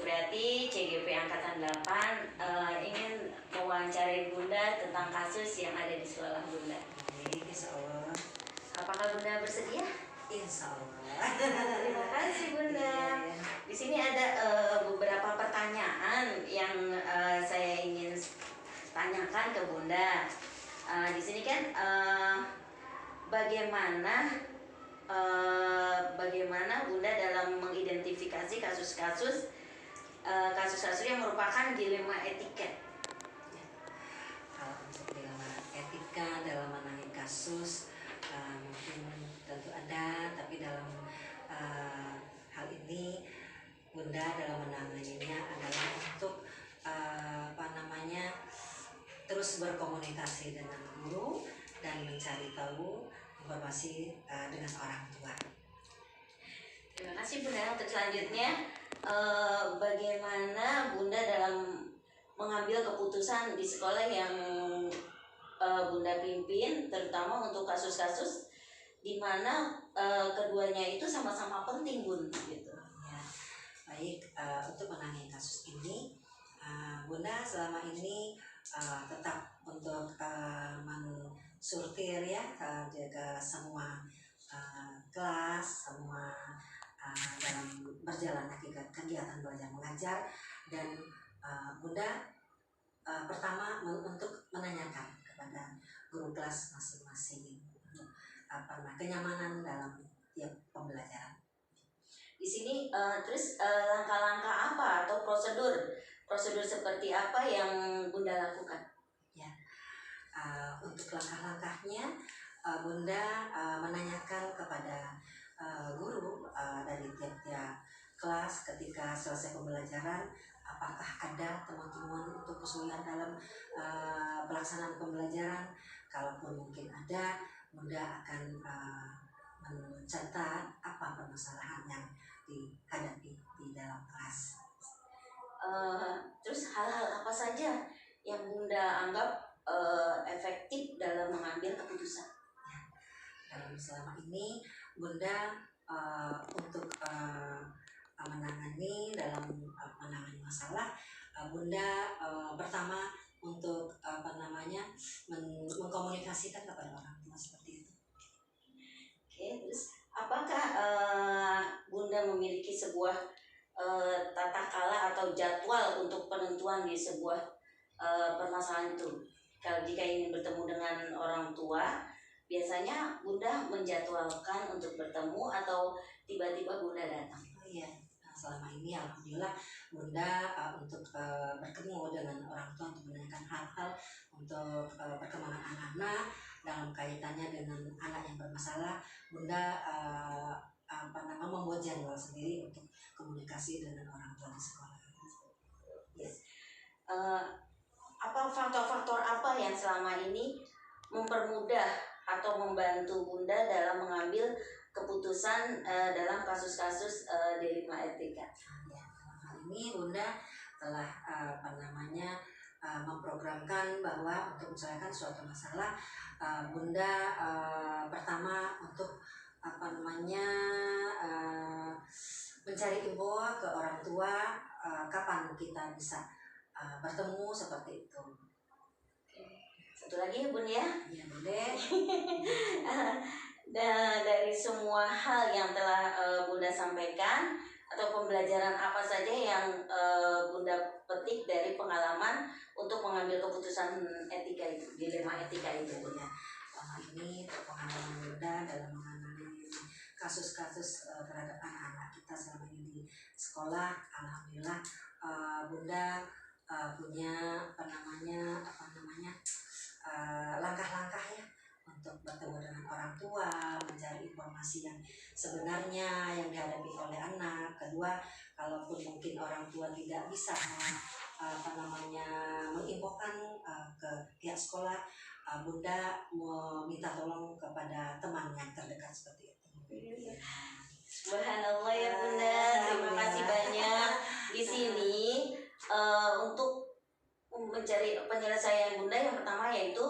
Supriyati, CGP Angkatan 8, ingin mewawancari Bunda tentang kasus yang ada di sekolah Bunda. Baik, insya Allah. Apakah Bunda bersedia? Insya Allah. Terima kasih Bunda. Di sini ada beberapa pertanyaan yang saya ingin tanyakan ke Bunda. Di sini kan bagaimana Bunda dalam mengidentifikasi kasus-kasus yang merupakan dilema etika. Kalau untuk dilema etika dalam menangani kasus mungkin tentu ada, tapi dalam hal ini Bunda dalam menanganinya adalah untuk terus berkomunikasi dengan guru dan mencari tahu informasi dengan orang tua. Terima kasih Bunda. Untuk selanjutnya, bagaimana Bunda dalam mengambil keputusan di sekolah yang Bunda pimpin, terutama untuk kasus-kasus di mana keduanya itu sama-sama penting Bun, gitu. Ya, baik, untuk menangani kasus ini, Bunda selama ini tetap untuk mensurtir ya, jaga semua kelas, semua dalam berjalan kegiatan belajar mengajar, dan Bunda pertama untuk menanyakan kepada guru kelas masing-masing untuk kenyamanan dalam tiap pembelajaran. Di sini terus langkah-langkah apa atau prosedur seperti apa yang Bunda lakukan? Ya, untuk langkah-langkahnya Bunda menanyakan kepada guru dari tiap-tiap kelas ketika selesai pembelajaran, apakah ada teman-teman untuk kesulitan dalam pelaksanaan pembelajaran. Kalaupun mungkin ada, Bunda akan mencatat apa permasalahan yang dihadapi di dalam kelas. Terus hal-hal apa saja yang Bunda anggap efektif dalam mengambil keputusan? Ya, dalam selama ini Bunda untuk menangani masalah, Bunda pertama untuk mengkomunikasikan kepada orang tua seperti itu. Oke, terus apakah Bunda memiliki sebuah tata kala atau jadwal untuk penentuan di sebuah permasalahan itu? Kalau jika ingin bertemu dengan orang tua, biasanya Bunda menjadwalkan untuk bertemu atau tiba-tiba Bunda datang? Oh iya, selama ini alhamdulillah Bunda untuk bertemu dengan orang tua untuk menanyakan hal-hal untuk perkembangan anak-anak dalam kaitannya dengan anak yang bermasalah. Bunda membuat jadwal sendiri untuk komunikasi dengan orang tua di sekolah. Yes. Apa faktor-faktor apa yang selama ini mempermudah atau membantu Bunda dalam mengambil keputusan dalam kasus-kasus dilema etika? Ya, dalam hal ini Bunda telah memprogramkan bahwa untuk menyelesaikan suatu masalah, Bunda pertama untuk mencari info ke orang tua kapan kita bisa bertemu seperti itu. Satu lagi Bun ya? Ya boleh. Dan dari semua hal yang telah Bunda sampaikan atau pembelajaran apa saja yang Bunda petik dari pengalaman untuk mengambil keputusan etika itu, dilema etika itu Bun ya? Selama ini pengalaman Bunda dalam menangani kasus-kasus terhadap anak-anak kita selama ini di sekolah, alhamdulillah Bunda punya langkah-langkah ya untuk bertemu dengan orang tua, mencari informasi yang sebenarnya yang dihadapi oleh anak. Kedua, kalaupun mungkin orang tua tidak bisa menginfokan ke pihak sekolah, Bunda meminta tolong kepada teman yang terdekat seperti itu. Subhanallah ya Bunda, terima kasih banyak di sini untuk mencari penyelesaian Bunda. Yang pertama yaitu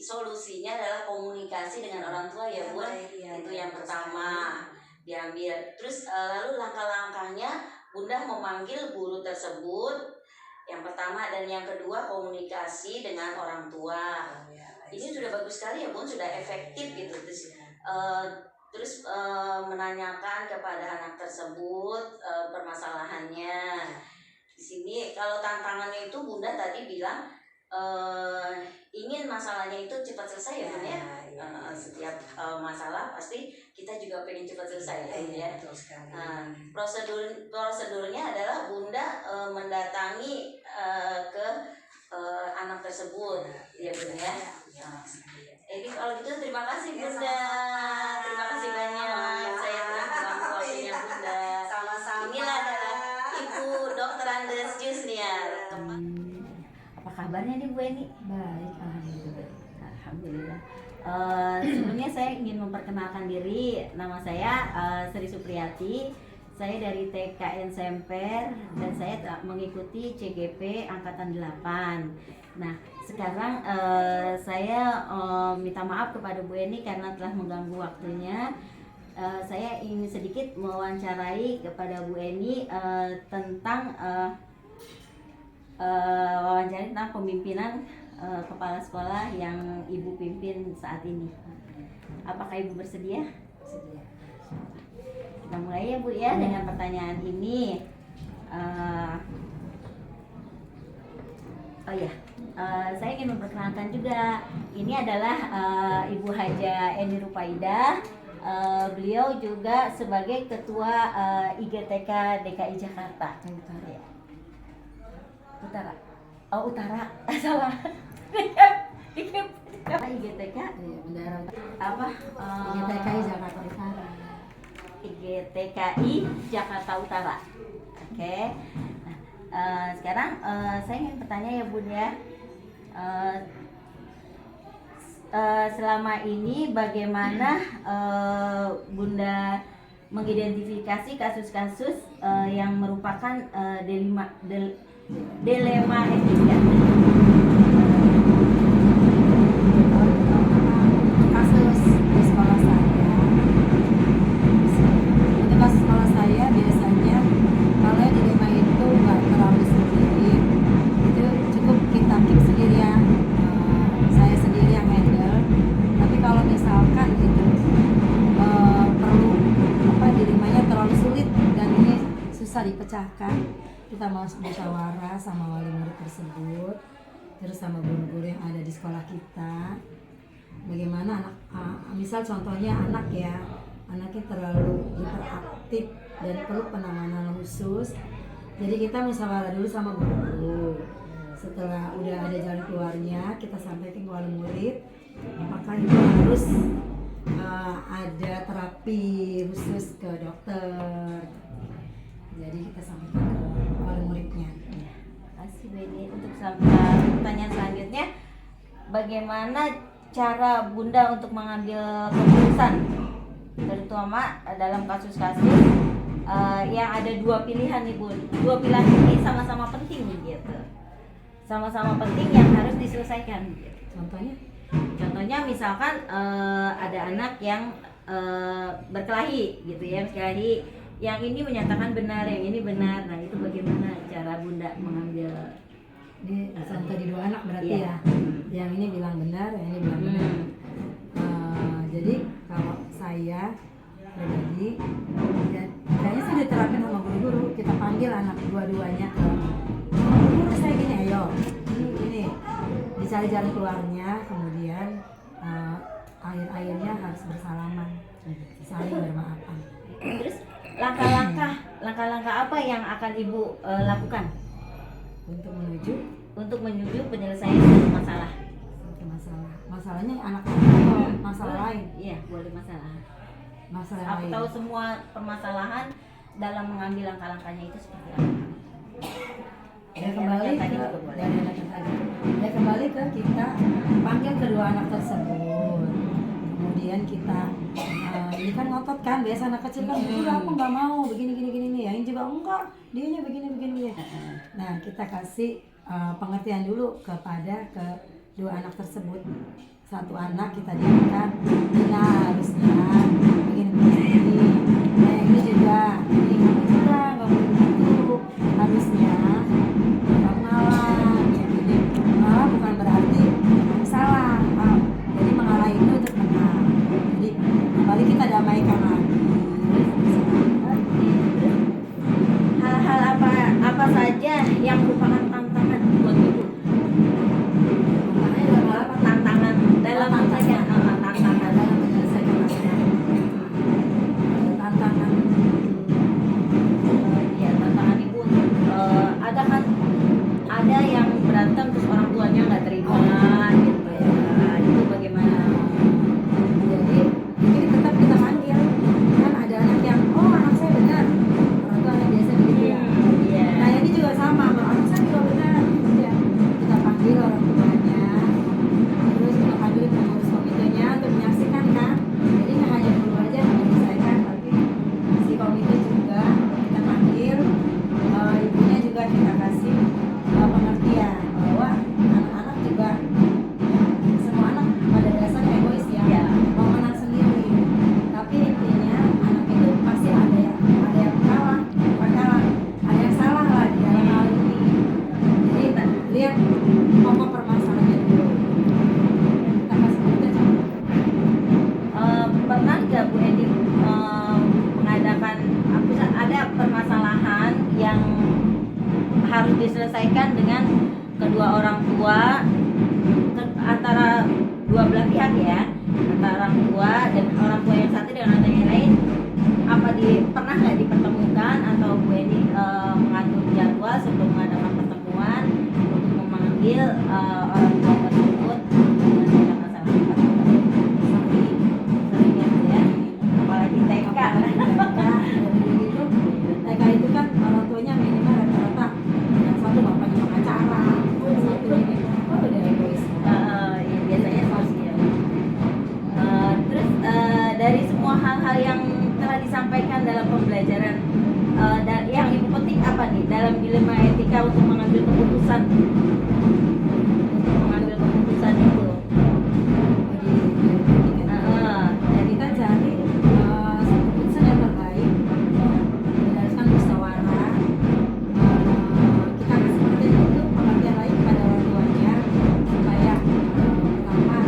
solusinya adalah komunikasi dengan orang tua ya Bun. Itu yang pertama diambil. Terus lalu langkah-langkahnya Bunda memanggil guru tersebut. Yang pertama dan yang kedua komunikasi dengan orang tua. Ini sudah bagus sekali ya Bun, sudah efektif gitu. Terus menanyakan kepada anak tersebut permasalahannya. Di sini kalau tantangannya itu Bunda tadi bilang ingin masalahnya itu cepat selesai ya Bun ya. Setiap masalah pasti kita juga pengen cepat selesai ya Bun ya. Prosedurnya adalah Bunda mendatangi ke anak tersebut ya Bun ya. Jadi kalau gitu terima kasih Bunda. Terima kasih banyak. Saya telah mengganggu waktunya Bunda. Inilah adalah Ibu Dr. Andes Jusniar. Apa kabarnya nih Bu Eni? Baik, alhamdulillah. Alhamdulillah. Sebelumnya saya ingin memperkenalkan diri. Nama saya Sri Supriyati. Saya dari TKN Semper dan saya telah mengikuti CGP angkatan 8. Nah, sekarang saya minta maaf kepada Bu Eni karena telah mengganggu waktunya. Saya ingin sedikit mewawancarai kepada Bu Eni tentang wawancara tentang pemimpinan kepala sekolah yang Ibu pimpin saat ini. Apakah Ibu bersedia? Bersedia. Kita mulai ya Bu ya dengan pertanyaan ini. Saya ingin memperkenalkan juga. Ini adalah Ibu Haja Eni Rupaidah. Beliau juga sebagai Ketua IGTK DKI Jakarta. Utara. Oh Utara, salah. IGTK Bendera apa? IGTKI Jakarta Utara. IGTKI Jakarta Utara. Oke. Nah, sekarang saya ingin bertanya ya Bun ya. Selama ini bagaimana Bunda mengidentifikasi kasus-kasus yang merupakan dilema etika? Kasus di sekolah saya. Untuk kasus sekolah saya biasanya kalau yang dilema itu nggak terlalu sulit, itu cukup kita keep sendiri ya. Saya sendiri yang handle. Tapi kalau misalkan itu perlu dilemanya terlalu sulit dan ini susah dipecahkan, kita mau musyawarah sama wali murid tersebut, terus sama guru-guru yang ada di sekolah kita. Bagaimana anak, misal contohnya anaknya terlalu hiperaktif dan perlu penanganan khusus. Jadi kita musyawarah dulu sama guru. Setelah udah ada jalan keluarnya, kita sampaikan ke wali murid apakah itu harus ada terapi khusus ke dokter. Jadi kita sampaikan ke wali muridnya. Terima kasih Bu Eni. Untuk pertanyaan selanjutnya, bagaimana cara Bunda untuk mengambil keputusan, terutama dalam kasus-kasus yang ada dua pilihan nih Bun. Dua pilihan ini sama-sama penting gitu. Sama-sama penting yang harus diselesaikan. Gitu. Contohnya misalkan ada anak yang berkelahi gitu ya, berkelahi. Yang ini menyatakan benar, yang ini benar. Nah itu bagaimana cara Bunda mengambil? Ini contoh di dua anak berarti Iya. ya. Yang ini bilang benar, yang ini bilang benar. Jadi kalau saya pribadi, ya, kayaknya sih diterapin sama guru-guru. Kita panggil anak dua-duanya ke guru saya gini, ayo ini dicari jalan keluarnya, kemudian akhir-akhirnya harus bersalaman, saling bermaafan. Terus langkah-langkah apa yang akan Ibu lakukan untuk menuju penyelesaian satu masalah? Masalahnya anak atau masalah lain? Iya, boleh masalah. Masalah Aku lain. tahu semua permasalahan dalam mengambil langkah-langkahnya itu seperti apa. Ya kembali ke kita panggil kedua anak tersebut. Kemudian kita ini kan ngotot kan, biasa anak kecil kan aku nggak mau begini nih, yang ini juga enggak, dianya begini. Nah kita kasih pengertian dulu kepada kedua anak tersebut. Satu anak kita diamkan, nah harusnya begini. Nah yang ini juga, ini kamu juga nggak boleh begitu. aja yang merupakan tantangan buat ibu? Makanya dalam hal apa? Tantangan dalam menyelesaikan tantangan dalam menyelesaikan masalah. Tantangan ya tantangan ibu ada kan, ada yang berantem terus orang tuanya nggak terima gitu ya, itu bagaimana? jadi ini tetap kita panggil, kan ada anak yang oh anak saya benar, orang tua anak biasa begitu ya. Iya. Nah ini juga sama, anak saya juga benar, ya kita panggil orang tuanya, terus kita panggil pengurus komitenya untuk menyaksikan kan. Jadi nggak hanya guru aja yang menyelesaikan, tapi si komite juga kita panggil, ibunya juga kita kasih pengertian bahwa anak-anak juga semua anak pada dasarnya egois ya, Iya. mau menang sendiri. Tapi intinya anak itu pasti ada yang kalah, bukan kalah, ada yang salah lah di dalam hal ini. Jadi kita lihat pokok permasalahannya dulu. Kita kasih kita Pernah nggak Bu Edi mengadakan ada permasalahan yang harus diselesaikan dengan kedua orang tua, antara dua belah pihak ya, antara orang tua dan orang tua yang satu dengan orang tua yang lain, pernah nggak dipertemukan atau Bu Edi mengatur jadwal sebelum mengadakan pertemuan untuk memanggil orang tua tersebut menyelesaikan masalah sering ya, apalagi TK. TK itu kan orang tuanya minimal rata-rata yang satu bapaknya pengacara, yang satu ini udah egois. Ya, biasanya sosial. Terus dari semua hal-hal yang telah disampaikan dalam pembelajaran, yang ibu petik apa nih dalam dilema etika untuk mengambil keputusan itu? Jadi kita cari keputusan yang terbaik berdasarkan musyawarah. Kita kasih pengertian lain kepada orang tuanya supaya pertama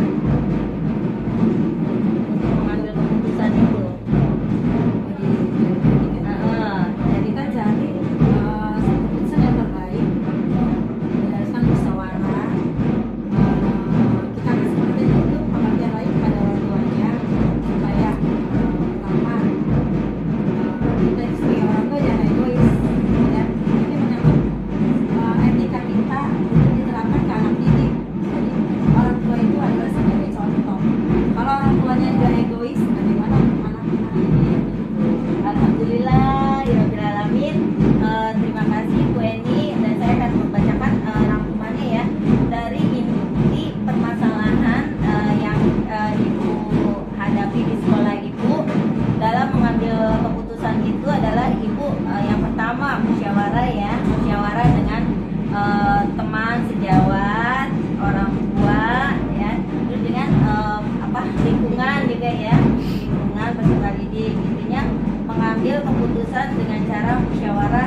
Untuk mengambil keputusan itu. jadi kita cari keputusan yang terbaik berdasarkan musyawarah. Kita kasih pengertian lain kepada orang tuanya supaya pertama kita itu sebagai orang tua jangan egois ya. Ini menyangkut etika kita untuk diterapkan ke anak didik. Jadi orang tua itu adalah sebagai contoh. Kalau orang tuanya juga egois, bagaimana anak-anak ini? Alhamdulillah, ya Rabbil Alamin. Terima kasih Bu Eni, dan saya akan membacakan rangkumannya ya dari inti permasalahan yang ibu hadapi di sekolah ibu dalam mengambil keputusan itu adalah ibu yang pertama musyawarah ya, musyawarah dengan teman sejawat, orang tua ya, terus dengan lingkungan juga ya, lingkungan peserta didik. Intinya mengambil keputusan dengan cara musyawarah